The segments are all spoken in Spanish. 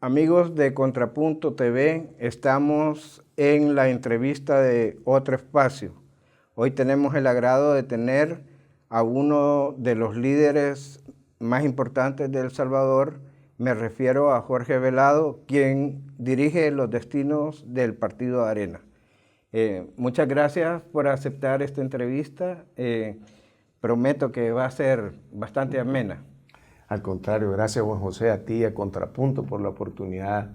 Amigos de Contrapunto TV, estamos en la entrevista de Otro Espacio. Hoy tenemos el agrado de tener a uno de los líderes más importantes de El Salvador. Me refiero a Jorge Velado, quien dirige los destinos del Partido Arena. Muchas gracias por aceptar esta entrevista. Prometo que va a ser bastante amena. Al contrario, gracias Juan José, a ti y a Contrapunto por la oportunidad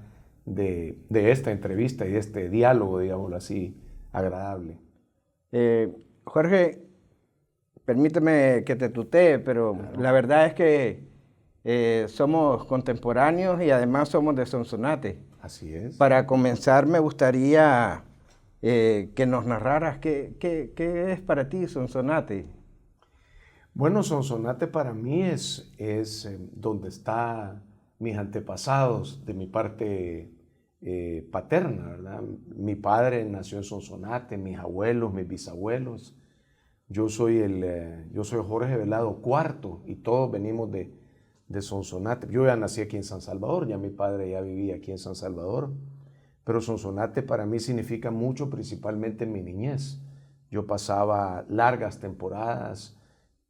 de esta entrevista y de este diálogo, digámoslo así, agradable. Jorge, permíteme que te tutee, pero claro, la verdad es que somos contemporáneos y además somos de Sonsonate. Así es. Para comenzar, me gustaría que nos narraras qué es para ti Sonsonate. Bueno, Sonsonate para mí es donde están mis antepasados de mi parte paterna, ¿verdad? Mi padre nació en Sonsonate, mis abuelos, mis bisabuelos. Yo soy Jorge Velado IV y todos venimos de Sonsonate. Yo ya nací aquí en San Salvador, ya mi padre ya vivía aquí en San Salvador, pero Sonsonate para mí significa mucho, principalmente en mi niñez. Yo pasaba largas temporadas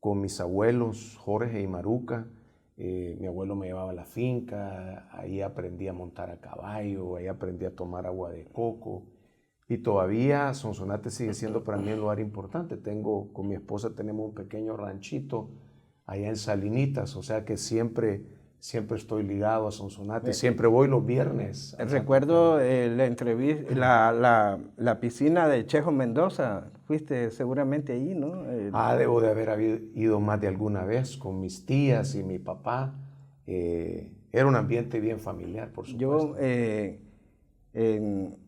con mis abuelos, Jorge y Maruca. Mi abuelo me llevaba a la finca, ahí aprendí a montar a caballo, ahí aprendí a tomar agua de coco. Y todavía Sonsonate sigue siendo para mí un lugar importante. Con mi esposa tenemos un pequeño ranchito allá en Salinitas, o sea que siempre estoy ligado a Sonsonate, siempre voy los viernes. Recuerdo la entrevista, la piscina de Chejo Mendoza, fuiste seguramente allí, ¿no? Debo de haber ido más de alguna vez con mis tías y mi papá. Era un ambiente bien familiar, por supuesto.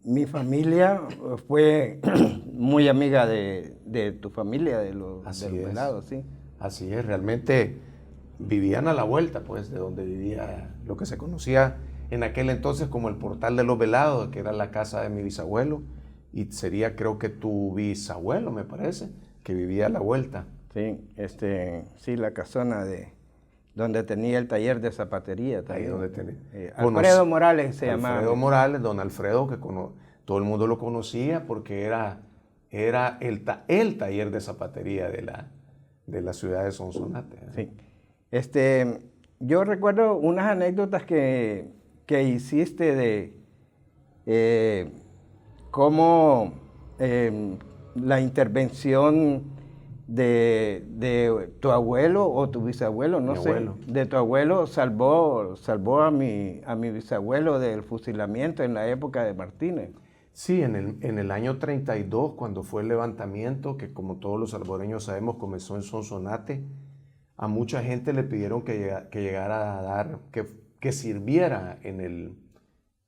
Mi familia fue muy amiga de tu familia, de los Velados, ¿sí? Así es, realmente vivían a la vuelta, pues, de donde vivía lo que se conocía en aquel entonces como el Portal de los Velados, que era la casa de mi bisabuelo, y sería, creo que tu bisabuelo, me parece, que vivía a la vuelta. Sí, sí, la casona donde tenía el taller de zapatería también. Ahí donde tenía. Alfredo Morales se llamaba. Alfredo Morales, don Alfredo, que todo el mundo lo conocía porque era el taller de zapatería de la ciudad de Sonsonate. Sí. Yo recuerdo unas anécdotas que hiciste de cómo la intervención de tu abuelo o tu bisabuelo, no sé, abuelo. De tu abuelo salvó a mi bisabuelo del fusilamiento en la época de Martínez. Sí, en el año 32, cuando fue el levantamiento, que como todos los salvadoreños sabemos comenzó en Sonsonate, a mucha gente le pidieron que llegara a dar, que sirviera en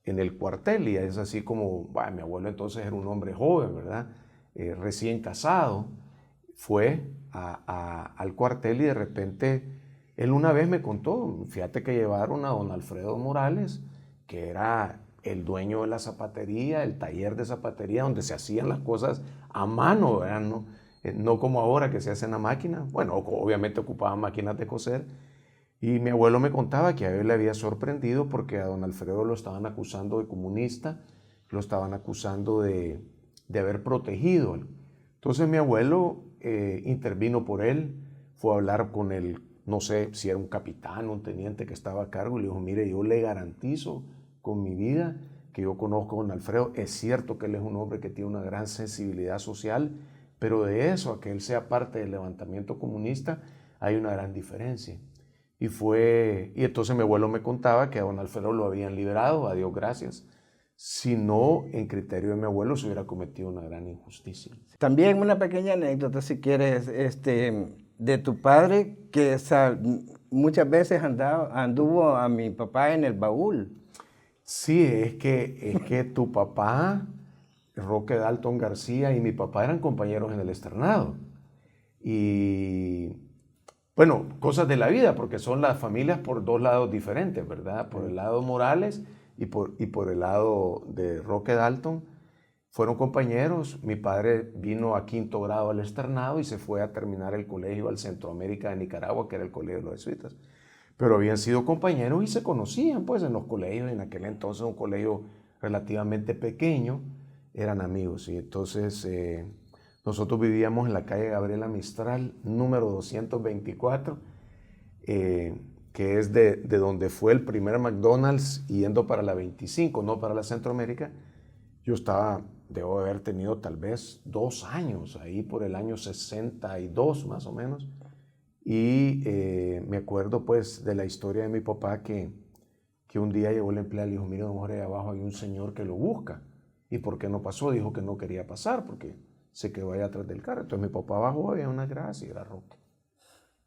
el cuartel, y es así como, mi abuelo entonces era un hombre joven, ¿verdad? Recién casado, fue al cuartel y de repente él una vez me contó, fíjate que llevaron a don Alfredo Morales, que era el dueño de la zapatería, el taller de zapatería, donde se hacían las cosas a mano, ¿verdad? No como ahora que se hacen a máquina. Bueno, obviamente ocupaban máquinas de coser. Y mi abuelo me contaba que a él le había sorprendido porque a don Alfredo lo estaban acusando de comunista, lo estaban acusando de haber protegido. Entonces mi abuelo intervino por él, fue a hablar con él, no sé si era un capitán, un teniente que estaba a cargo, y le dijo, mire, yo le garantizo con mi vida que yo conozco a don Alfredo. Es cierto que él es un hombre que tiene una gran sensibilidad social, pero de eso a que él sea parte del levantamiento comunista hay una gran diferencia. Y entonces mi abuelo me contaba que a don Alfredo lo habían liberado, a Dios gracias. Si no, en criterio de mi abuelo, se hubiera cometido una gran injusticia. También una pequeña anécdota, si quieres, de tu padre, que muchas veces anduvo a mi papá en el baúl. Sí, es que tu papá, Roque Dalton García, y mi papá eran compañeros en el externado. Y bueno, cosas de la vida, porque son las familias por dos lados diferentes, ¿verdad? Por el lado Morales y por el lado de Roque Dalton. Fueron compañeros. Mi padre vino a 5º grado al externado y se fue a terminar el colegio al Centroamérica de Nicaragua, que era el colegio de los jesuitas. pero habían sido compañeros y se conocían pues en los colegios, en aquel entonces un colegio relativamente pequeño, eran amigos. Y entonces nosotros vivíamos en la calle Gabriela Mistral, número 224, que es de donde fue el primer McDonald's yendo para la 25, no para la Centroamérica. Yo debo haber tenido tal vez 2 años, ahí por el año 62 más o menos. Y me acuerdo pues de la historia de mi papá que un día llegó el empleado y le dijo, mire, don Jorge, ahí abajo hay un señor que lo busca. ¿Y por qué no pasó? Dijo que no quería pasar porque se quedó allá atrás del carro. Entonces mi papá bajó, había una grasa y era Roque.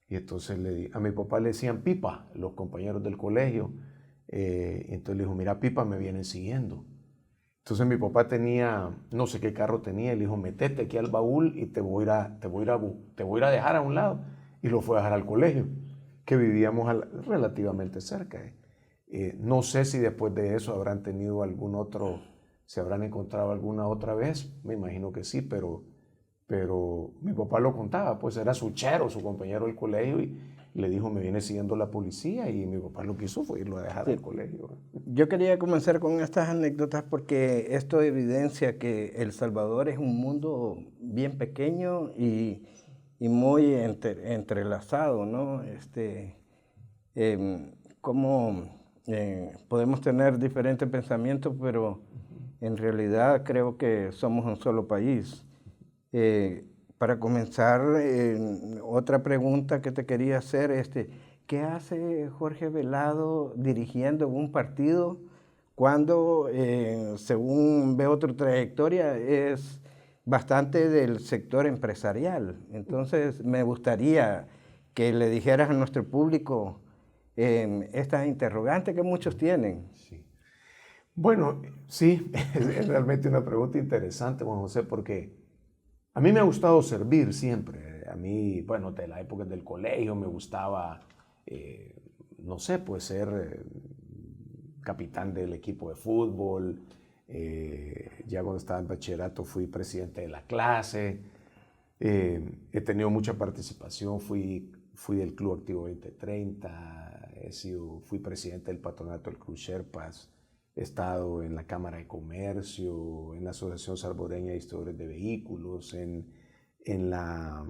Y entonces a mi papá le decían Pipa, los compañeros del colegio. Entonces le dijo, mira, Pipa, me vienen siguiendo. Entonces mi papá tenía, no sé qué carro tenía, y le dijo, metete aquí al baúl y te voy a ir a dejar a un lado. Y lo fue a dejar al colegio, que vivíamos relativamente cerca. No sé si después de eso habrán tenido se habrán encontrado alguna otra vez, me imagino que sí, pero mi papá lo contaba, pues era su chero, su compañero del colegio, y le dijo, me viene siguiendo la policía, y mi papá lo que hizo fue irlo a dejar Sí. al colegio. Yo quería comenzar con estas anécdotas porque esto evidencia que El Salvador es un mundo bien pequeño y muy entrelazado, ¿no? Cómo podemos tener diferentes pensamientos, pero en realidad creo que somos un solo país. Para comenzar, otra pregunta que te quería hacer, ¿qué hace Jorge Velado dirigiendo un partido cuando, según veo tu trayectoria, es bastante del sector empresarial? Entonces, me gustaría que le dijeras a nuestro público esta interrogante que muchos tienen. Sí. Bueno, sí, es realmente una pregunta interesante, Juan José, porque a mí me ha gustado servir siempre. A mí, bueno, de la época del colegio me gustaba, no sé, pues ser capitán del equipo de fútbol. Ya cuando estaba en bachillerato fui presidente de la clase. He tenido mucha participación, fui del Club Activo 2030, fui presidente del patronato del Cruz Sherpas, he estado en la Cámara de Comercio, en la Asociación Salvadoreña de Historiadores de Vehículos, en la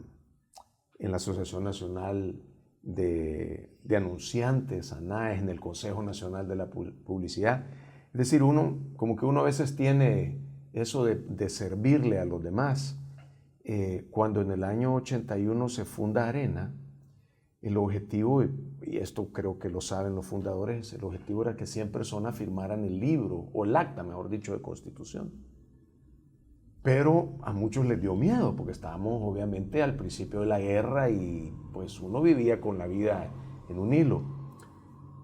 Asociación Nacional de Anunciantes, ANAES, en el Consejo Nacional de la Publicidad. Es decir, como que uno a veces tiene eso de servirle a los demás. Cuando en el año 81 se funda Arena, el objetivo, y esto creo que lo saben los fundadores, el objetivo era que 100 personas firmaran el libro, o el acta, mejor dicho, de Constitución. Pero a muchos les dio miedo, porque estábamos obviamente al principio de la guerra y pues uno vivía con la vida en un hilo.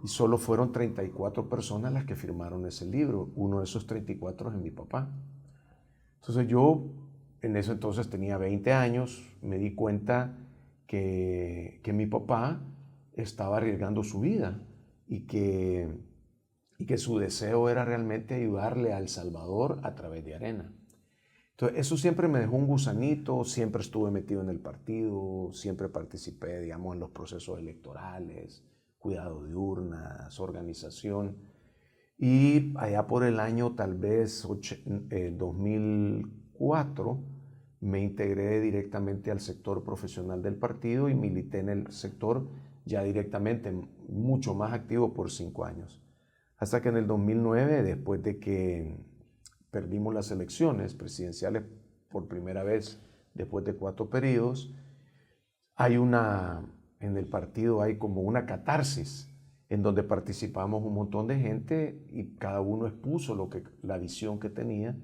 Y solo fueron 34 personas las que firmaron ese libro. Uno de esos 34 es mi papá. Entonces yo en ese entonces tenía 20 años, me di cuenta que mi papá estaba arriesgando su vida y que su deseo era realmente ayudarle a El Salvador a través de Arena. Entonces eso siempre me dejó un gusanito, siempre estuve metido en el partido, siempre participé, digamos, en los procesos electorales, cuidado de urnas, organización. Y allá por el año tal vez 2004 me integré directamente al sector profesional del partido y milité en el sector ya directamente, mucho más activo por 5 años. Hasta que en el 2009, después de que perdimos las elecciones presidenciales por primera vez después de 4 periodos, en el partido hay como una catarsis en donde participamos un montón de gente y cada uno expuso la visión que tenía.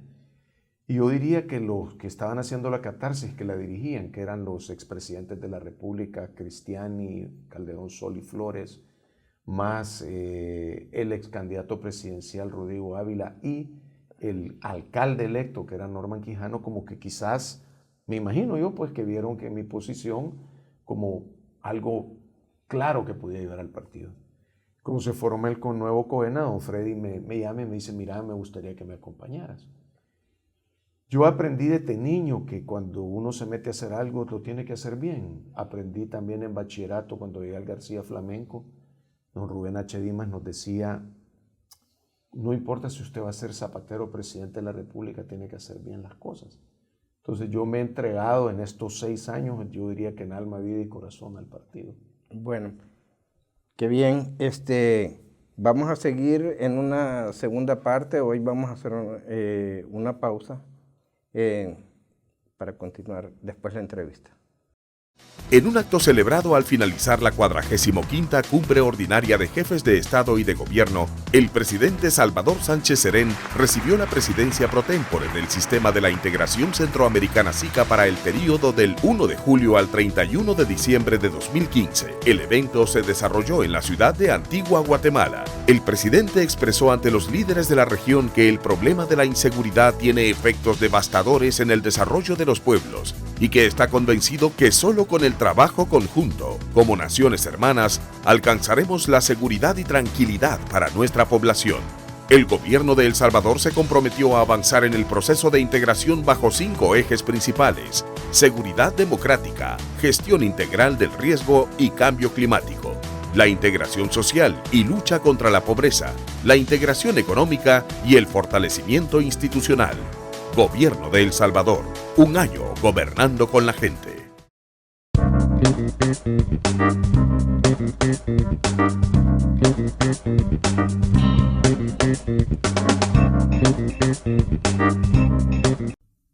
Y yo diría que los que estaban haciendo la catarsis, que la dirigían, que eran los expresidentes de la República, Cristiani, Calderón, Sol y Flores, más el ex candidato presidencial Rodrigo Ávila y el alcalde electo, que era Norman Quijano, como que quizás, me imagino yo, pues que vieron que mi posición como algo claro que podía ayudar al partido. Como se formó el nuevo COENA, don Freddy me llama y me dice, mira, me gustaría que me acompañaras. Yo aprendí desde niño que cuando uno se mete a hacer algo, lo tiene que hacer bien. Aprendí también en bachillerato, cuando llegué al García Flamenco, don Rubén H. Dimas nos decía, no importa si usted va a ser Zapatero o presidente de la República, tiene que hacer bien las cosas. Entonces yo me he entregado en estos 6 años, yo diría que en alma, vida y corazón al partido. Bueno, qué bien. Vamos a seguir en una segunda parte. Hoy vamos a hacer una pausa para continuar después la entrevista. En un acto celebrado al finalizar la 45ª Cumbre Ordinaria de Jefes de Estado y de Gobierno, el presidente Salvador Sánchez Serén recibió la presidencia pro tempore del Sistema de la Integración Centroamericana SICA para el período del 1 de julio al 31 de diciembre de 2015. El evento se desarrolló en la ciudad de Antigua, Guatemala. El presidente expresó ante los líderes de la región que el problema de la inseguridad tiene efectos devastadores en el desarrollo de los pueblos y que está convencido que solo con el trabajo conjunto, como naciones hermanas, alcanzaremos la seguridad y tranquilidad para nuestra población. El gobierno de El Salvador se comprometió a avanzar en el proceso de integración bajo 5 ejes principales: seguridad democrática, gestión integral del riesgo y cambio climático, la integración social y lucha contra la pobreza, la integración económica y el fortalecimiento institucional. Gobierno de El Salvador, un año gobernando con la gente.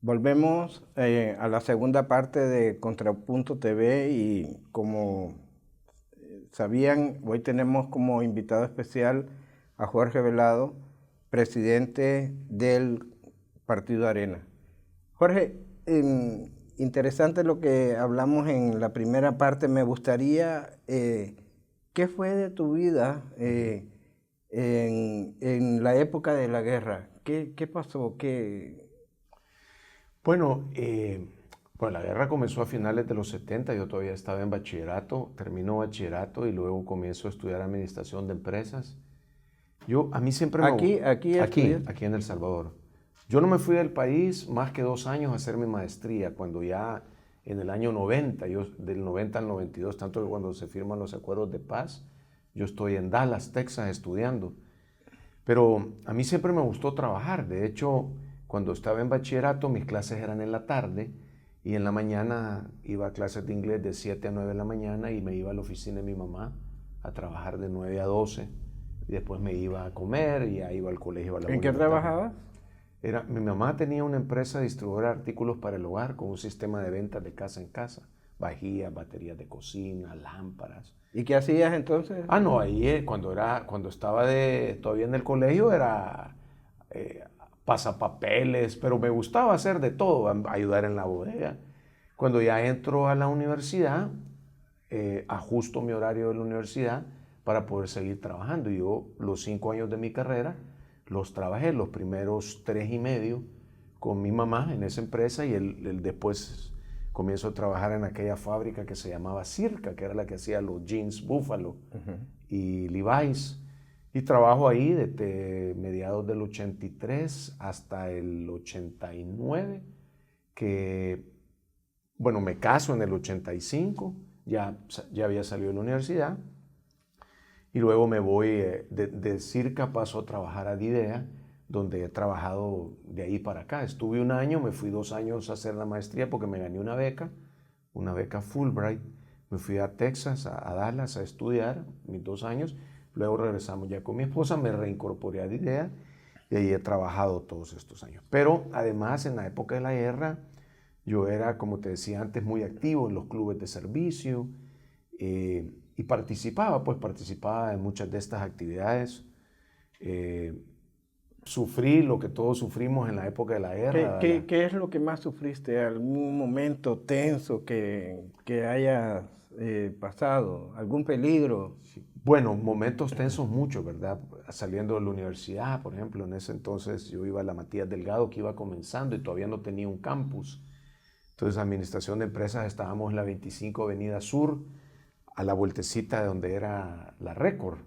Volvemos a la segunda parte de Contrapunto TV y como sabían, hoy tenemos como invitado especial a Jorge Velado, presidente del Partido Arena. Jorge, interesante lo que hablamos en la primera parte. Me gustaría, ¿qué fue de tu vida en la época de la guerra? ¿Qué pasó? Bueno, pues la guerra comenzó a finales de los 70, yo todavía estaba en bachillerato, terminó bachillerato y luego comienzo a estudiar administración de empresas. A mí siempre aquí en El Salvador. Yo no me fui del país más que 2 años a hacer mi maestría, cuando ya en el año 90, del 90 al 92, tanto que cuando se firman los acuerdos de paz, yo estoy en Dallas, Texas, estudiando. Pero a mí siempre me gustó trabajar. De hecho, cuando estaba en bachillerato, mis clases eran en la tarde y en la mañana iba a clases de inglés de 7 a 9 de la mañana y me iba a la oficina de mi mamá a trabajar de 9 a 12. Y después me iba a comer y ya iba al colegio a la 1 ¿En qué de la tarde. trabajabas? Mi mamá tenía una empresa distribuidora de artículos para el hogar con un sistema de ventas de casa en casa. Vajillas, baterías de cocina, lámparas. ¿Y qué hacías entonces? No, ahí cuando estaba todavía en el colegio era pasapapeles, pero me gustaba hacer de todo, ayudar en la bodega. Cuando ya entro a la universidad, ajusto mi horario de la universidad para poder seguir trabajando. Yo los 5 años de mi carrera los trabajé, los primeros 3 y medio con mi mamá en esa empresa y después comienzo a trabajar en aquella fábrica que se llamaba Circa, que era la que hacía los jeans Buffalo y Levi's. Y trabajo ahí desde mediados del 83 hasta el 89, que, bueno, me caso en el 85, ya había salido de la universidad. Y luego me voy de Circa, paso a trabajar a Didea, donde he trabajado de ahí para acá. Estuve 1 año, me fui 2 años a hacer la maestría porque me gané una beca Fulbright. Me fui a Texas, a Dallas, a estudiar mis 2 años. Luego regresamos ya con mi esposa, me reincorporé a Didea y ahí he trabajado todos estos años. Pero además, en la época de la guerra, yo era, como te decía antes, muy activo en los clubes de servicio. Y participaba en muchas de estas actividades. Sufrí lo que todos sufrimos en la época de la guerra. ¿Qué es lo que más sufriste? ¿Algún momento tenso que hayas pasado? ¿Algún peligro? Bueno, momentos tensos muchos, ¿verdad? Saliendo de la universidad, por ejemplo, en ese entonces yo iba a la Matías Delgado, que iba comenzando y todavía no tenía un campus. Entonces, administración de empresas, estábamos en la 25 Avenida Sur, a la vueltecita de donde era la Récord.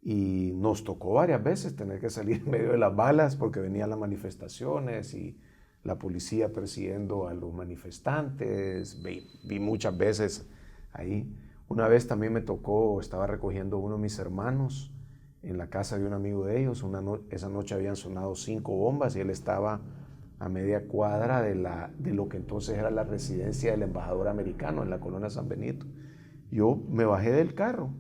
Y nos tocó varias veces tener que salir en medio de las balas porque venían las manifestaciones y la policía persiguiendo a los manifestantes. Vi muchas veces ahí. Una vez también me tocó, estaba recogiendo uno de mis hermanos en la casa de un amigo de ellos. Esa noche habían sonado 5 bombas y él estaba a media cuadra de lo que entonces era la residencia del embajador americano en la colonia San Benito. Yo me bajé del carro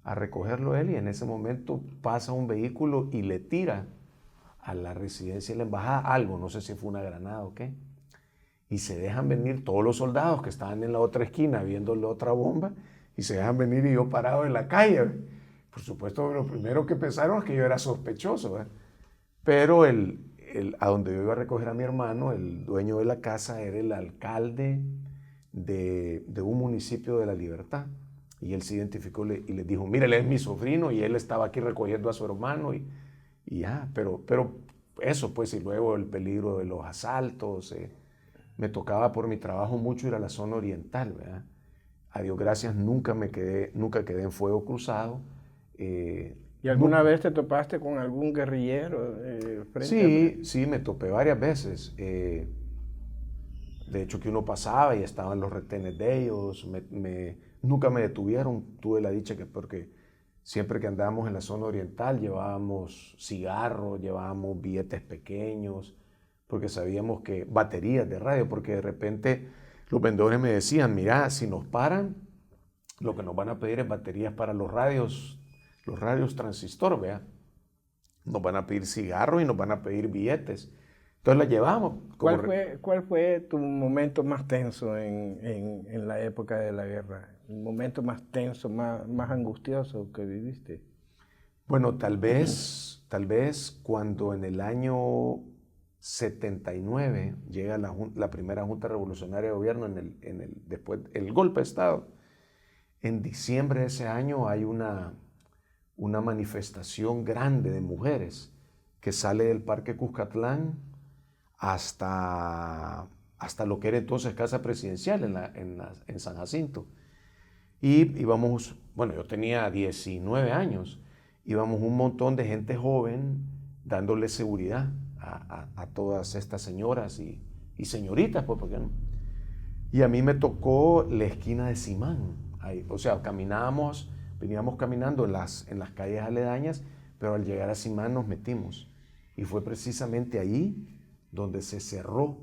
a recogerlo él y en ese momento pasa un vehículo y le tira a la residencia de la embajada algo, no sé si fue una granada o qué. Y se dejan venir todos los soldados que estaban en la otra esquina viendo la otra bomba y se dejan venir y yo parado en la calle. Por supuesto, lo primero que pensaron es que yo era sospechoso, ¿verdad? Pero a donde yo iba a recoger a mi hermano, el dueño de la casa era el alcalde de un municipio de La Libertad. Y él se identificó y le dijo, mire, él es mi sobrino y él estaba aquí recogiendo a su hermano y ya, pero eso pues, y luego el peligro de los asaltos. Me tocaba por mi trabajo mucho ir a la zona oriental, ¿verdad? A Dios gracias nunca quedé en fuego cruzado. ¿Y alguna vez te topaste con algún guerrillero Sí, me topé varias veces. De hecho que uno pasaba y estaban los retenes de ellos, nunca me detuvieron, tuve la dicha porque siempre que andábamos en la zona oriental llevábamos cigarros, llevábamos billetes pequeños, porque sabíamos que baterías de radio, porque de repente los vendedores me decían, mira, si nos paran, lo que nos van a pedir es baterías para los radios transistor, vea. Nos van a pedir cigarros y nos van a pedir billetes. Entonces la llevamos. ¿Cuál fue tu momento más tenso en la época de la guerra? ¿El momento más tenso, más angustioso que viviste? Bueno, tal vez cuando en el año 79 llega la primera Junta Revolucionaria de Gobierno después el golpe de Estado. En diciembre de ese año hay una manifestación grande de mujeres que sale del Parque Cuscatlán hasta lo que era entonces Casa Presidencial en San Jacinto. Y íbamos, bueno, yo tenía 19 años, íbamos un montón de gente joven dándole seguridad a todas estas señoras y señoritas, pues, ¿por qué no? Y a mí me tocó la esquina de Simán. Ahí, o sea, veníamos caminando en las calles aledañas, pero al llegar a Simán nos metimos. Y fue precisamente ahí donde se cerró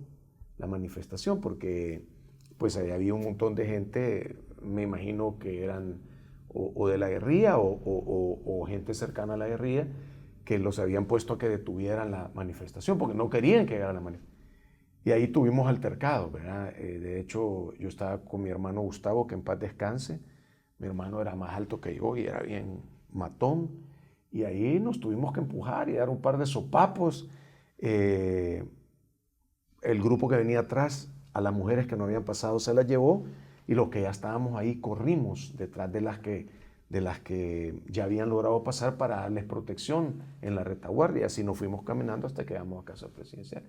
la manifestación, porque pues ahí había un montón de gente, me imagino que eran o de la guerrilla o gente cercana a la guerrilla, que los habían puesto a que detuvieran la manifestación, porque no querían que llegara la manifestación. Y ahí tuvimos altercados, ¿verdad? De hecho, yo estaba con mi hermano Gustavo, que en paz descanse. Mi hermano era más alto que yo y era bien matón. Y ahí nos tuvimos que empujar y dar un par de sopapos. El grupo que venía atrás, a las mujeres que no habían pasado, se las llevó. Y los que ya estábamos ahí, corrimos detrás de las que ya habían logrado pasar para darles protección en la retaguardia. Así nos fuimos caminando hasta que llegamos a Casa Presidencial.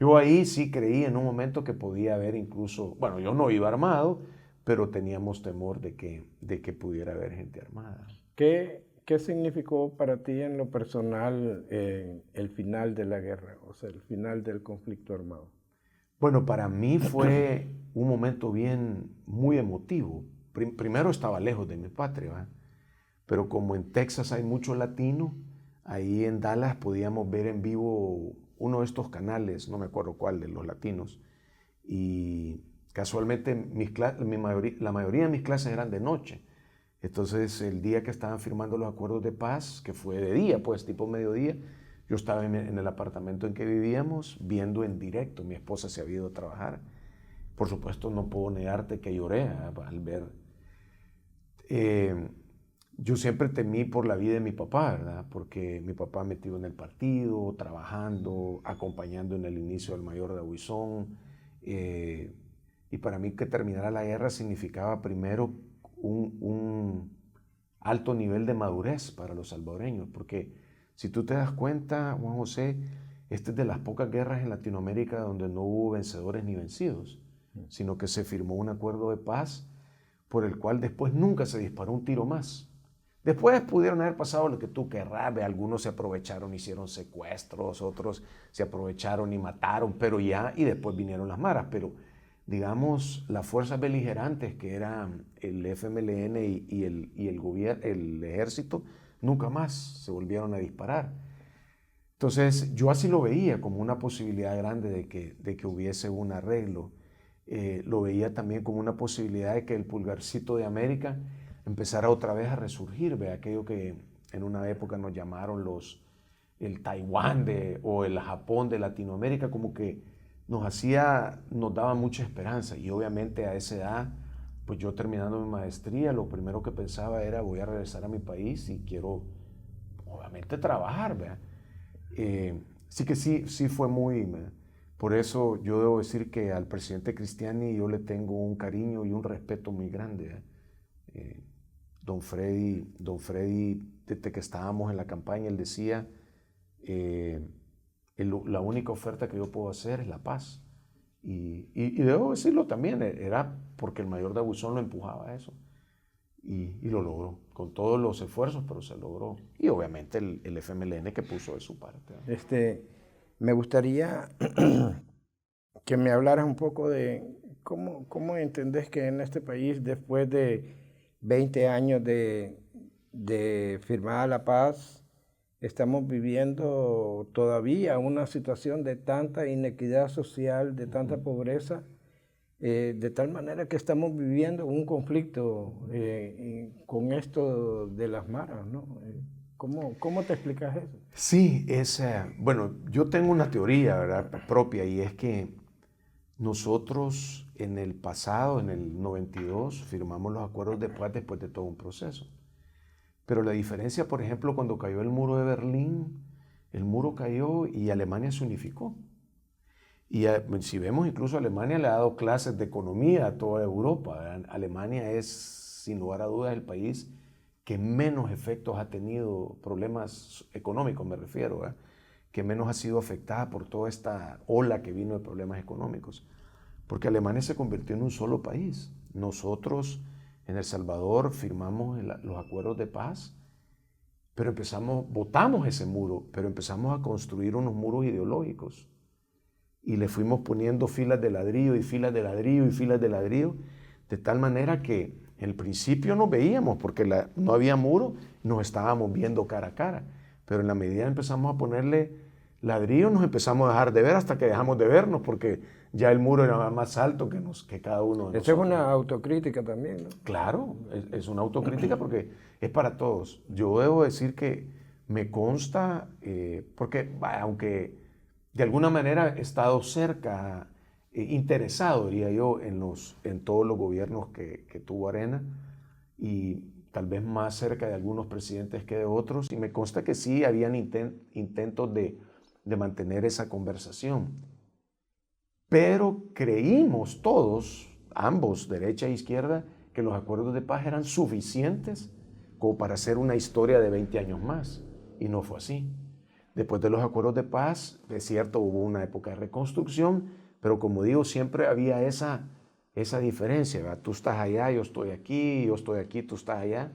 Yo ahí sí creí en un momento que podía haber incluso, bueno, yo no iba armado, pero teníamos temor de que pudiera haber gente armada. ¿Qué significó para ti en lo personal el final de la guerra, o sea, el final del conflicto armado? Bueno, para mí fue un momento muy emotivo. Primero estaba lejos de mi patria, ¿verdad? Pero como en Texas hay mucho latino, ahí en Dallas podíamos ver en vivo uno de estos canales, no me acuerdo cuál, de los latinos, y casualmente la mayoría de mis clases eran de noche. Entonces el día que estaban firmando los acuerdos de paz, que fue de día, pues tipo mediodía, yo estaba en el apartamento en que vivíamos viendo en directo. Mi esposa se había ido a trabajar. Por supuesto no puedo negarte que lloré al ver. Yo siempre temí por la vida de mi papá, ¿verdad? Porque mi papá metido en el partido, trabajando, acompañando en el inicio del mayor de Abuizón. Y para mí que terminara la guerra significaba primero un alto nivel de madurez para los salvadoreños. Porque si tú te das cuenta, Juan José, esta es de las pocas guerras en Latinoamérica donde no hubo vencedores ni vencidos, sino que se firmó un acuerdo de paz por el cual después nunca se disparó un tiro más. Después pudieron haber pasado lo que tú querrás, algunos se aprovecharon, hicieron secuestros, otros se aprovecharon y mataron, pero ya, y después vinieron las maras, pero digamos, las fuerzas beligerantes que eran el FMLN y el ejército, nunca más se volvieron a disparar. Entonces, yo así lo veía como una posibilidad grande de que hubiese un arreglo. Lo veía también como una posibilidad de que el pulgarcito de América empezara otra vez a resurgir, ¿ve? Aquello que en una época nos llamaron el Taiwán o el Japón de Latinoamérica, como que nos daba mucha esperanza. Y obviamente a esa edad, pues yo terminando mi maestría, lo primero que pensaba era voy a regresar a mi país y quiero obviamente trabajar, ¿verdad? Sí que sí fue muy... Por eso yo debo decir que al presidente Cristiani yo le tengo un cariño y un respeto muy grande. Don Freddy, desde que estábamos en la campaña, él decía, la única oferta que yo puedo hacer es la paz. Y debo decirlo también, era porque el mayor de Abusón lo empujaba a eso. Y lo logró, con todos los esfuerzos, pero se logró. Y obviamente el FMLN que puso de su parte. Me gustaría que me hablaras un poco de cómo entendés que en este país, después de 20 años de firmada la paz, estamos viviendo todavía una situación de tanta inequidad social, de tanta pobreza, de tal manera que estamos viviendo un conflicto con esto de las maras, ¿no? ¿Cómo te explicas eso? Sí, bueno, yo tengo una teoría, ¿verdad?, propia, y es que nosotros en el pasado, en el 92, firmamos los acuerdos de paz después de todo un proceso. Pero la diferencia, por ejemplo, cuando cayó el muro de Berlín, el muro cayó y Alemania se unificó. Y si vemos, incluso Alemania le ha dado clases de economía a toda Europa, ¿verdad? Alemania es, sin lugar a dudas, el país que menos efectos ha tenido, problemas económicos me refiero, ¿verdad?, que menos ha sido afectada por toda esta ola que vino de problemas económicos. Porque Alemania se convirtió en un solo país. Nosotros en El Salvador firmamos los acuerdos de paz, pero botamos ese muro, pero empezamos a construir unos muros ideológicos. Y le fuimos poniendo filas de ladrillo y filas de ladrillo y filas de ladrillo, de tal manera que en el principio nos veíamos, porque no había muro, nos estábamos viendo cara a cara. Pero en la medida empezamos a ponerle ladrillo, nos empezamos a dejar de ver hasta que dejamos de vernos, porque ya el muro era más alto que cada uno de nosotros. Eso es una autocrítica también, ¿no? Claro, es una autocrítica porque es para todos. Yo debo decir que me consta, porque aunque de alguna manera he estado cerca, interesado, diría yo, en todos los gobiernos que tuvo Arena, y tal vez más cerca de algunos presidentes que de otros, y me consta que sí habían intentos de mantener esa conversación. Pero creímos todos, ambos, derecha e izquierda, que los acuerdos de paz eran suficientes como para hacer una historia de 20 años más, y no fue así. Después de los acuerdos de paz, es cierto, hubo una época de reconstrucción, pero como digo, siempre había esa diferencia, ¿verdad? Tú estás allá, yo estoy aquí, tú estás allá,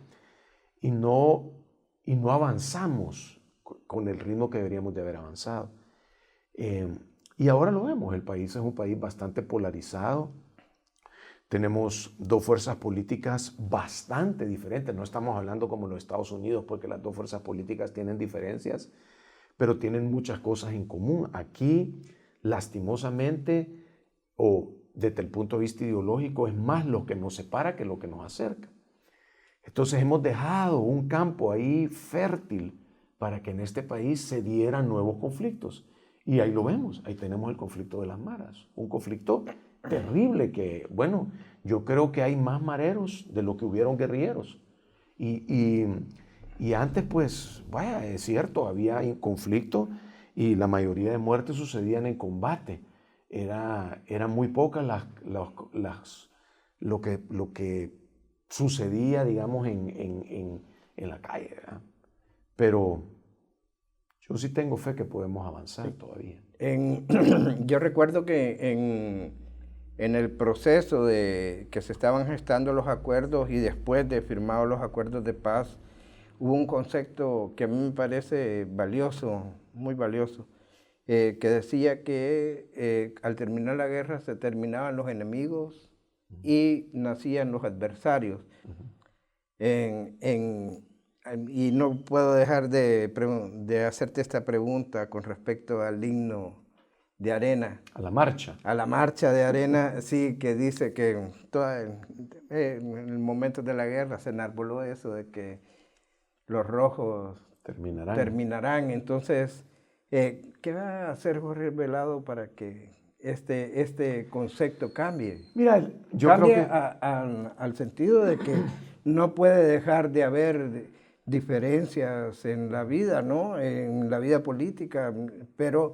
y no avanzamos con el ritmo que deberíamos de haber avanzado. Y ahora lo vemos, el país es un país bastante polarizado, tenemos dos fuerzas políticas bastante diferentes, no estamos hablando como los Estados Unidos, porque las dos fuerzas políticas tienen diferencias, pero tienen muchas cosas en común. Aquí, lastimosamente, o desde el punto de vista ideológico, es más lo que nos separa que lo que nos acerca. Entonces hemos dejado un campo ahí fértil para que en este país se dieran nuevos conflictos. Y ahí lo vemos, ahí tenemos el conflicto de las maras, un conflicto terrible que, bueno, yo creo que hay más mareros de lo que hubieron guerrilleros. Y antes, pues, vaya, es cierto, había conflicto y la mayoría de muertes sucedían en combate. Eran muy pocas lo que sucedía, digamos, en la calle, ¿verdad? Pero yo sí tengo fe que podemos avanzar todavía. Yo recuerdo que en el proceso de que se estaban gestando los acuerdos y después de firmados los acuerdos de paz, hubo un concepto que a mí me parece valioso, muy valioso, que decía que al terminar la guerra se terminaban los enemigos y nacían los adversarios. Y no puedo dejar de hacerte esta pregunta con respecto al himno de Arena. A la marcha. A la marcha de Arena, sí, que dice que en el momento de la guerra se enarboló eso de que los rojos terminarán. Entonces, ¿qué va a hacer Jorge Velado para que este concepto cambie? Mira, yo cambie creo que... al sentido de que no puede dejar de haber diferencias en la vida, ¿no? En la vida política, pero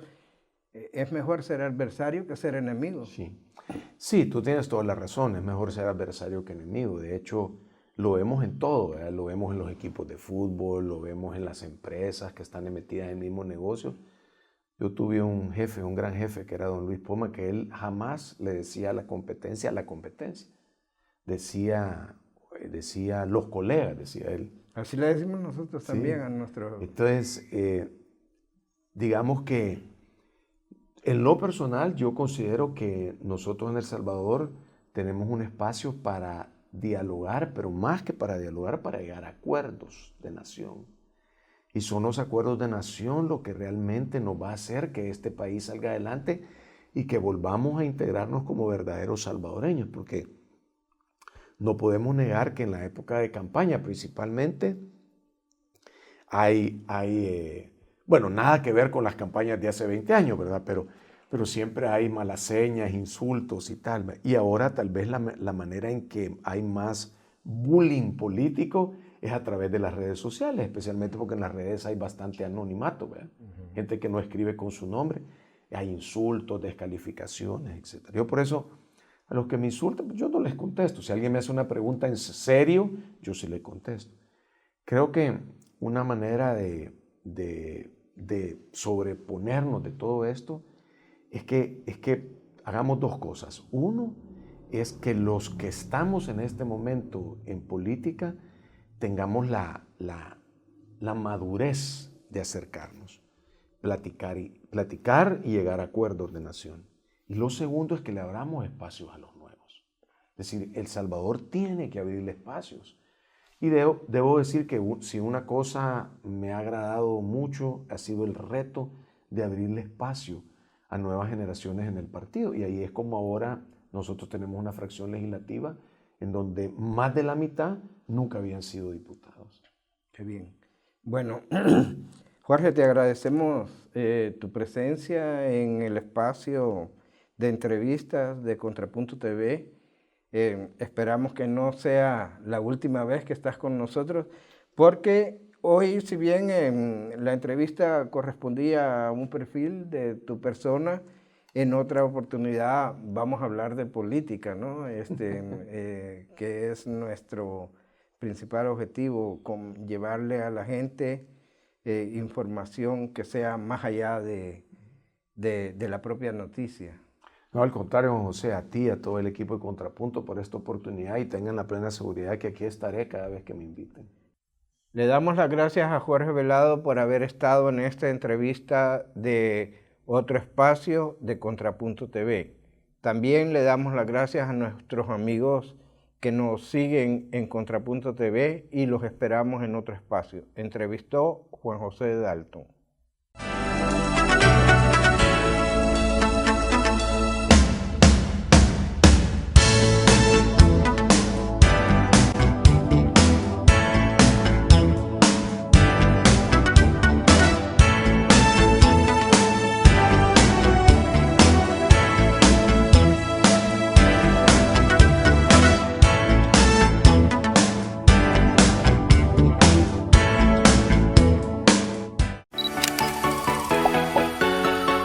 es mejor ser adversario que ser enemigo. Sí. Sí, tú tienes toda la razón, es mejor ser adversario que enemigo. De hecho, lo vemos en todo, ¿verdad? Lo vemos en los equipos de fútbol, lo vemos en las empresas que están metidas en el mismo negocio. Yo tuve un jefe, un gran jefe, que era don Luis Poma, que él jamás le decía a la competencia. Decía los colegas, decía él. Así le decimos nosotros también a nuestros... Entonces, digamos que en lo personal yo considero que nosotros en El Salvador tenemos un espacio para dialogar, pero más que para dialogar, para llegar a acuerdos de nación. Y son los acuerdos de nación lo que realmente nos va a hacer que este país salga adelante y que volvamos a integrarnos como verdaderos salvadoreños, porque no podemos negar que en la época de campaña principalmente bueno, nada que ver con las campañas de hace 20 años, ¿verdad? Pero siempre hay malas señas, insultos y tal. Y ahora tal vez la manera en que hay más bullying político es a través de las redes sociales, especialmente porque en las redes hay bastante anonimato, ¿verdad? Gente que no escribe con su nombre, hay insultos, descalificaciones, etc. Yo por eso, a los que me insultan, yo no les contesto. Si alguien me hace una pregunta en serio, yo sí le contesto. Creo que una manera de sobreponernos de todo esto es que hagamos dos cosas. Uno es que los que estamos en este momento en política tengamos la madurez de acercarnos, platicar y llegar a acuerdos de nación. Y lo segundo es que le abramos espacios a los nuevos. Es decir, El Salvador tiene que abrirle espacios. Y debo decir que si una cosa me ha agradado mucho ha sido el reto de abrirle espacio a nuevas generaciones en el partido. Y ahí es como ahora nosotros tenemos una fracción legislativa en donde más de la mitad nunca habían sido diputados. Qué bien. Bueno, Jorge, te agradecemos tu presencia en el espacio de entrevistas de Contrapunto TV. Esperamos que no sea la última vez que estás con nosotros, porque hoy, si bien la entrevista correspondía a un perfil de tu persona, en otra oportunidad vamos a hablar de política, ¿no? Que es nuestro principal objetivo, llevarle a la gente información que sea más allá de la propia noticia. No, al contrario, José, a ti, a todo el equipo de Contrapunto por esta oportunidad y tengan la plena seguridad que aquí estaré cada vez que me inviten. Le damos las gracias a Jorge Velado por haber estado en esta entrevista de Otro Espacio de Contrapunto TV. También le damos las gracias a nuestros amigos que nos siguen en Contrapunto TV y los esperamos en otro espacio. Entrevistó Juan José Dalton.